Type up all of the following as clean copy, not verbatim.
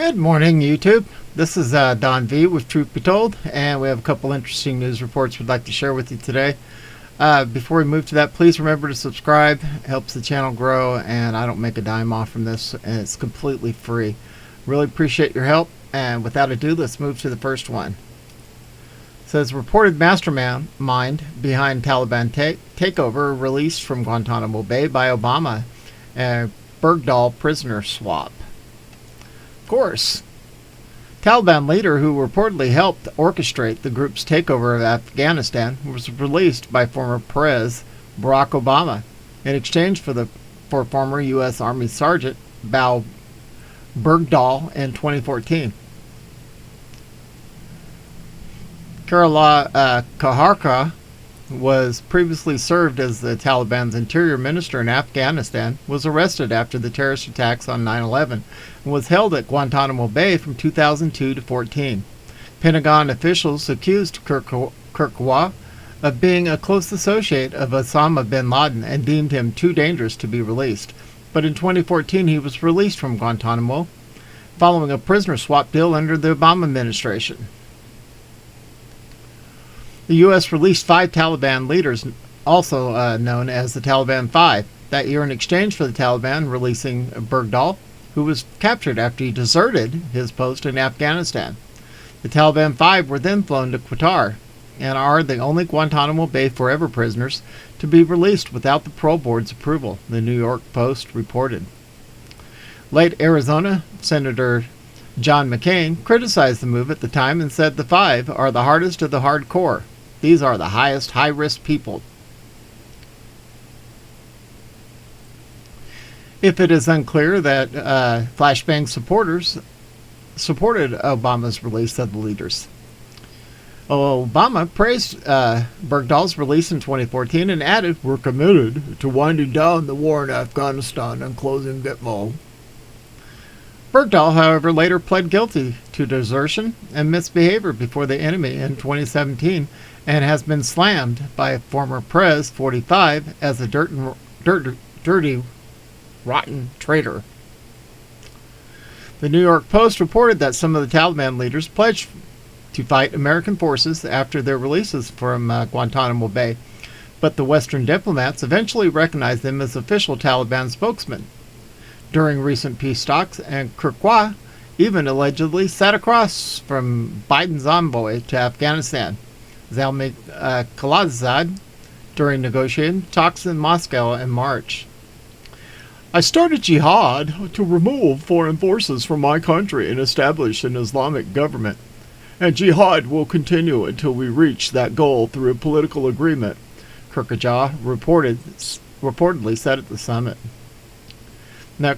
Good morning, YouTube. This is Don V with Truth Be Told, and we have a couple interesting news reports we'd like to share with you today. Before we move to that, please remember to subscribe. It helps the channel grow, and I don't make a dime off from this, and it's completely free. Really appreciate your help, and without ado, let's move to the first one. It says, reported mastermind behind Taliban takeover released from Guantanamo Bay by Obama, and Bergdahl prisoner swap. Of course, Taliban leader who reportedly helped orchestrate the group's takeover of Afghanistan was released by former President Barack Obama in exchange for former U.S. Army Sergeant Bowe Bergdahl in 2014. Khairullah Khairkhwa was previously served as the Taliban's interior minister in Afghanistan, was arrested after the terrorist attacks on 9/11, and was held at Guantanamo Bay from 2002 to 14. Pentagon officials accused Khairkhwa of being a close associate of Usama bin Laden and deemed him too dangerous to be released. But in 2014 he was released from Guantanamo following a prisoner swap deal under the Obama administration. The U.S. released 5 Taliban leaders, also known as the Taliban 5, that year in exchange for the Taliban releasing Bergdahl, who was captured after he deserted his post in Afghanistan. The Taliban 5 were then flown to Qatar and are the only Guantanamo Bay forever prisoners to be released without the parole board's approval, the New York Post reported. Late Arizona Senator John McCain criticized the move at the time and said the 5 are the hardest of the hardcore. These are the highest high-risk people. If it is unclear that Flashbang supporters supported Obama's release of the leaders. Obama praised Bergdahl's release in 2014 and added, "We're committed to winding down the war in Afghanistan and closing Gitmo." Bergdahl, however, later pled guilty to desertion and misbehavior before the enemy in 2017 and has been slammed by former Prez 45 as a dirty, rotten traitor. The New York Post reported that some of the Taliban leaders pledged to fight American forces after their releases from Guantanamo Bay, but the Western diplomats eventually recognized them as official Taliban spokesmen during recent peace talks, and Khairkhwa even allegedly sat across from Biden's envoy to Afghanistan, Zalmay Khalilzad, during negotiating talks in Moscow in March. "I started jihad to remove foreign forces from my country and establish an Islamic government, and jihad will continue until we reach that goal through a political agreement," Khairkhwa reportedly said at the summit. Now,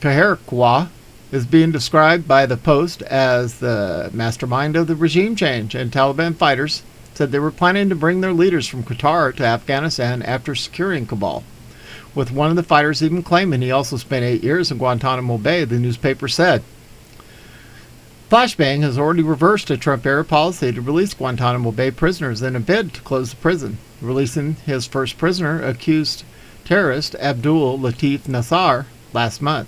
Khairkhwa is being described by the Post as the mastermind of the regime change, and Taliban fighters said they were planning to bring their leaders from Qatar to Afghanistan after securing Kabul, with one of the fighters even claiming he also spent 8 years in Guantanamo Bay, the newspaper said. Flashbang has already reversed a Trump-era policy to release Guantanamo Bay prisoners in a bid to close the prison, releasing his first prisoner, accused terrorist Abdul Latif Nassar, last month.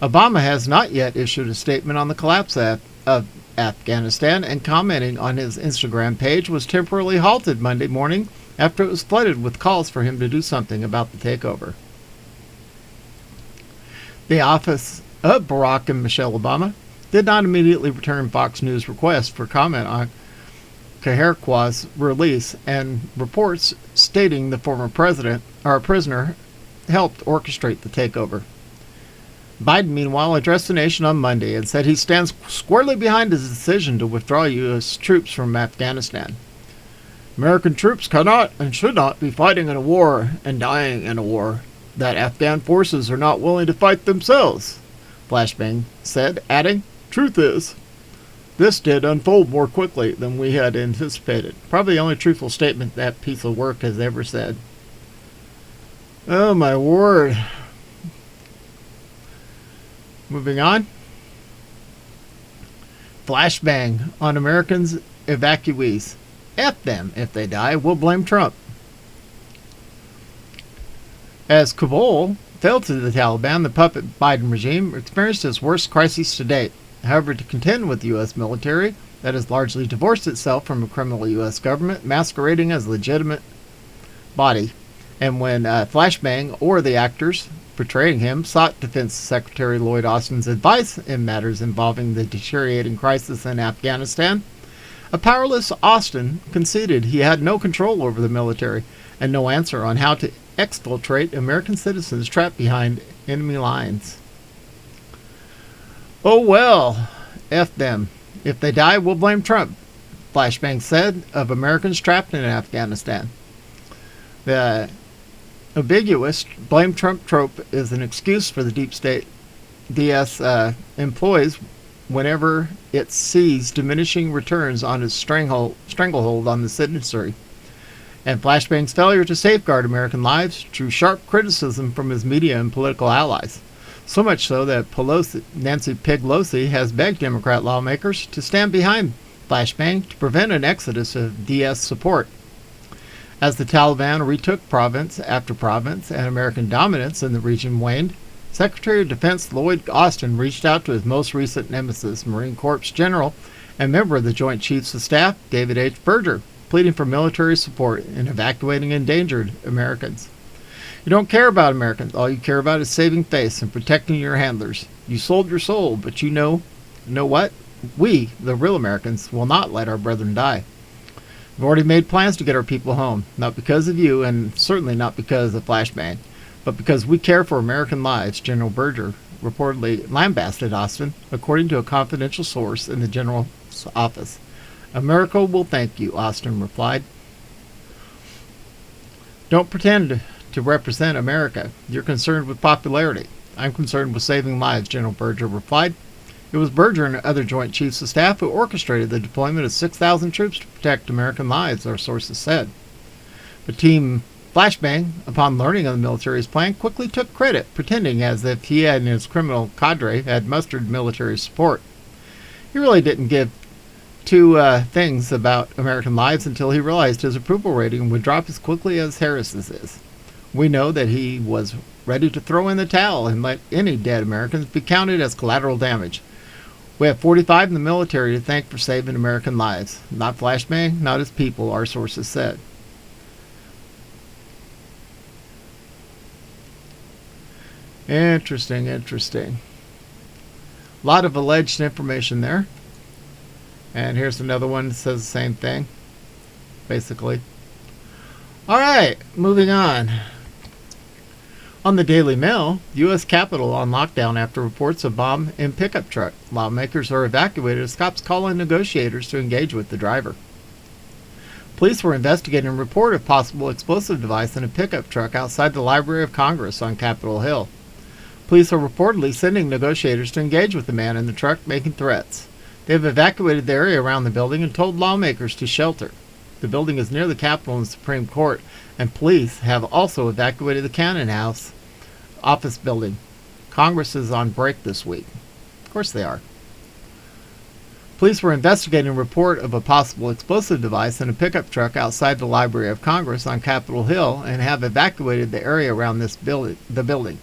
Obama has not yet issued a statement on the collapse of Afghanistan, and commenting on his Instagram page was temporarily halted Monday morning after it was flooded with calls for him to do something about the takeover. The office of Barack and Michelle Obama did not immediately return Fox News' request for comment on Khairkhwa's release and reports stating the former prisoner helped orchestrate the takeover. Biden, meanwhile, addressed the nation on Monday and said he stands squarely behind his decision to withdraw U.S. troops from Afghanistan. "American troops cannot and should not be fighting in a war and dying in a war that Afghan forces are not willing to fight themselves," Flashbang said, adding, "Truth is, this did unfold more quickly than we had anticipated." Probably the only truthful statement that piece of work has ever said. Oh my word. Moving on. Flashbang on American evacuees. F them if they die. We'll blame Trump. As Kabul failed to the Taliban, the puppet Biden regime experienced its worst crisis to date. However, to contend with the U.S. military that has largely divorced itself from a criminal U.S. government masquerading as a legitimate body, and when Flashbang or the actors portraying him sought Defense Secretary Lloyd Austin's advice in matters involving the deteriorating crisis in Afghanistan, a powerless Austin conceded he had no control over the military and no answer on how to exfiltrate American citizens trapped behind enemy lines. Oh well, F them. If they die, we'll blame Trump, Flashbang said of Americans trapped in Afghanistan. The ambiguous blame Trump trope is an excuse for the deep state DS employs whenever it sees diminishing returns on its stranglehold on the citizenry. And Flashbang's failure to safeguard American lives drew sharp criticism from his media and political allies. So much so that Nancy Pelosi has begged Democrat lawmakers to stand behind Flashbang to prevent an exodus of DS support. As the Taliban retook province after province and American dominance in the region waned, Secretary of Defense Lloyd Austin reached out to his most recent nemesis, Marine Corps General and member of the Joint Chiefs of Staff, David H. Berger, pleading for military support in evacuating endangered Americans. You don't care about Americans. All you care about is saving face and protecting your handlers. You sold your soul, but you know what? We, the real Americans, will not let our brethren die. We've already made plans to get our people home, not because of you, and certainly not because of Flashbang, but because we care for American lives, General Berger reportedly lambasted Austin, according to a confidential source in the General's office. America will thank you, Austin replied. Don't pretend to represent America. You're concerned with popularity. I'm concerned with saving lives, General Berger replied. It was Berger and other Joint Chiefs of Staff who orchestrated the deployment of 6,000 troops to protect American lives, our sources said. But Team Flashbang, upon learning of the military's plan, quickly took credit, pretending as if he and his criminal cadre had mustered military support. He really didn't give two things about American lives until he realized his approval rating would drop as quickly as Harris's is. We know that he was ready to throw in the towel and let any dead Americans be counted as collateral damage. We have 45 in the military to thank for saving American lives. Not Flashbang, not his people, our sources said. Interesting. A lot of alleged information there. And here's another one that says the same thing, basically. All right, moving on. On the Daily Mail, U.S. Capitol on lockdown after reports of bomb in pickup truck. Lawmakers are evacuated as cops call on negotiators to engage with the driver. Police were investigating a report of possible explosive device in a pickup truck outside the Library of Congress on Capitol Hill. Police are reportedly sending negotiators to engage with the man in the truck making threats. They have evacuated the area around the building and told lawmakers to shelter. The building is near the Capitol and Supreme Court, and police have also evacuated the Cannon House office building. Congress is on break this week. Of course they are. Police were investigating a report of a possible explosive device in a pickup truck outside the Library of Congress on Capitol Hill and have evacuated the area around the building.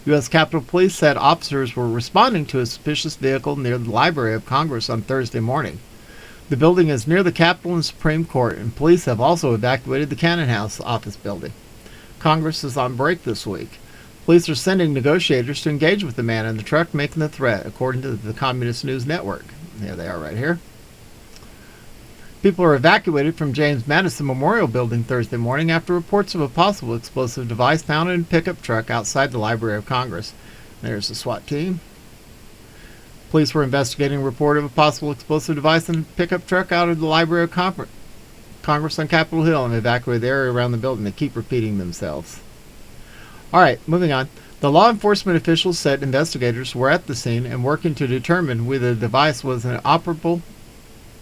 U.S. Capitol Police said officers were responding to a suspicious vehicle near the Library of Congress on Thursday morning. The building is near the Capitol and Supreme Court, and police have also evacuated the Cannon House office building. Congress is on break this week. Police are sending negotiators to engage with the man in the truck making the threat, according to the Communist News Network. There they are right here. People are evacuated from James Madison Memorial Building Thursday morning after reports of a possible explosive device found in a pickup truck outside the Library of Congress. There's the SWAT team. Police were investigating a report of a possible explosive device in a pickup truck out of the Library of Congress on Capitol Hill and evacuated the area around the building. They keep repeating themselves. All right, moving on. The law enforcement officials said investigators were at the scene and working to determine whether the device was an operable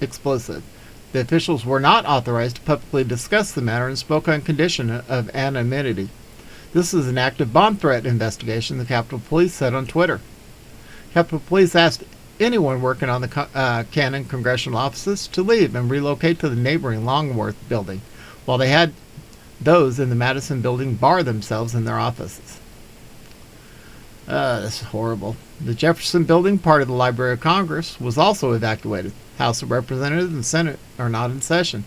explosive. The officials were not authorized to publicly discuss the matter and spoke on condition of anonymity. This is an active bomb threat investigation, the Capitol Police said on Twitter. Capitol Police asked anyone working on the Cannon congressional offices to leave and relocate to the neighboring Longworth building, while they had those in the Madison building bar themselves in their offices. This is horrible. The Jefferson Building, part of the Library of Congress, was also evacuated. House of Representatives and Senate are not in session.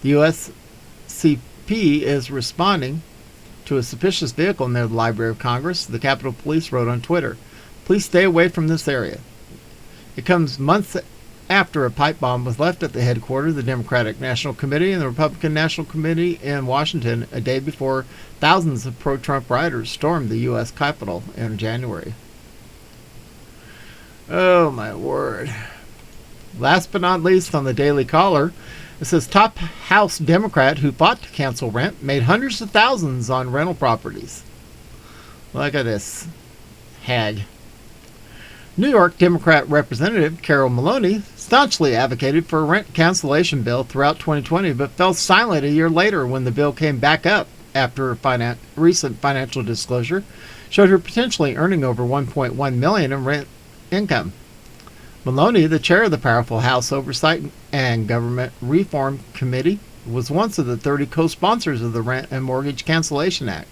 The USCP is responding to a suspicious vehicle near the Library of Congress. The Capitol Police wrote on Twitter, "Please stay away from this area." It comes months after a pipe bomb was left at the headquarters of the Democratic National Committee and the Republican National Committee in Washington a day before thousands of pro-Trump rioters stormed the U.S. Capitol in January. Oh, my word. Last but not least, on the Daily Caller, it says top House Democrat who fought to cancel rent made hundreds of thousands on rental properties. Look at this hag. New York Democrat Representative Carol Maloney staunchly advocated for a rent cancellation bill throughout 2020, but fell silent a year later when the bill came back up after a recent financial disclosure showed her potentially earning over $1.1 million in rent income. Maloney, the chair of the powerful House Oversight and Government Reform Committee, was once of the 30 co-sponsors of the Rent and Mortgage Cancellation Act,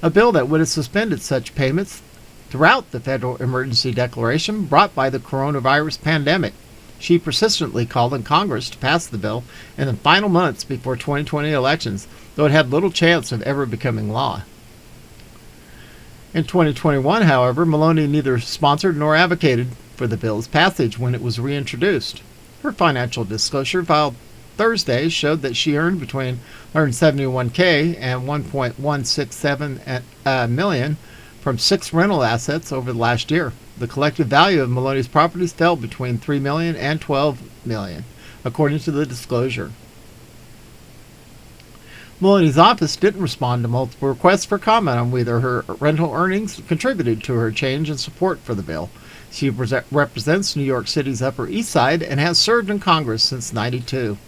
a bill that would have suspended such payments throughout the federal emergency declaration brought by the coronavirus pandemic. She persistently called on Congress to pass the bill in the final months before 2020 elections, though it had little chance of ever becoming law. In 2021, however, Maloney neither sponsored nor advocated for the bill's passage when it was reintroduced. Her financial disclosure filed Thursday showed that she earned between $171K and $1.167 million from 6 rental assets over the last year. The collective value of Maloney's properties fell between $3 million and $12 million, according to the disclosure. Maloney's office didn't respond to multiple requests for comment on whether her rental earnings contributed to her change in support for the bill. She represents New York City's Upper East Side and has served in Congress since '92.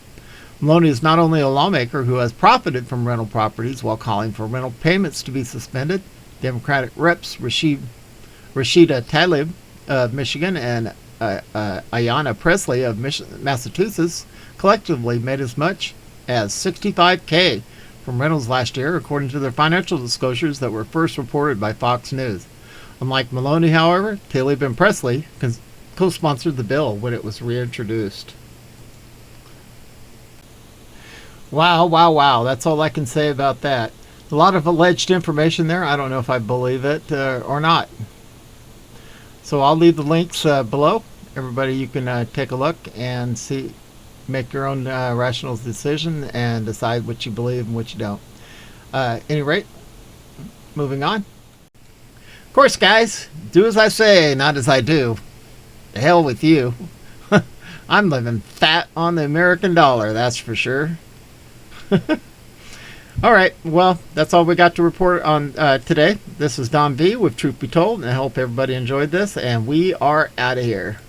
Maloney is not only a lawmaker who has profited from rental properties while calling for rental payments to be suspended. Democratic reps Rashida Tlaib of Michigan and Ayanna Pressley of Massachusetts collectively made as much as $65K from rentals last year, according to their financial disclosures that were first reported by Fox News. Unlike Maloney, however, Tlaib and Pressley co-sponsored the bill when it was reintroduced. Wow, wow, wow. That's all I can say about that. A lot of alleged information there. I don't know if I believe it or not. So I'll leave the links below. Everybody, you can take a look and see, make your own rational decision and decide what you believe and what you don't. At any rate, moving on. Of course, guys, do as I say, not as I do. The hell with you. I'm living fat on the American dollar, that's for sure. All right, well, that's all we got to report on today. This is Don V with Truth Be Told, and I hope everybody enjoyed this, and we are out of here.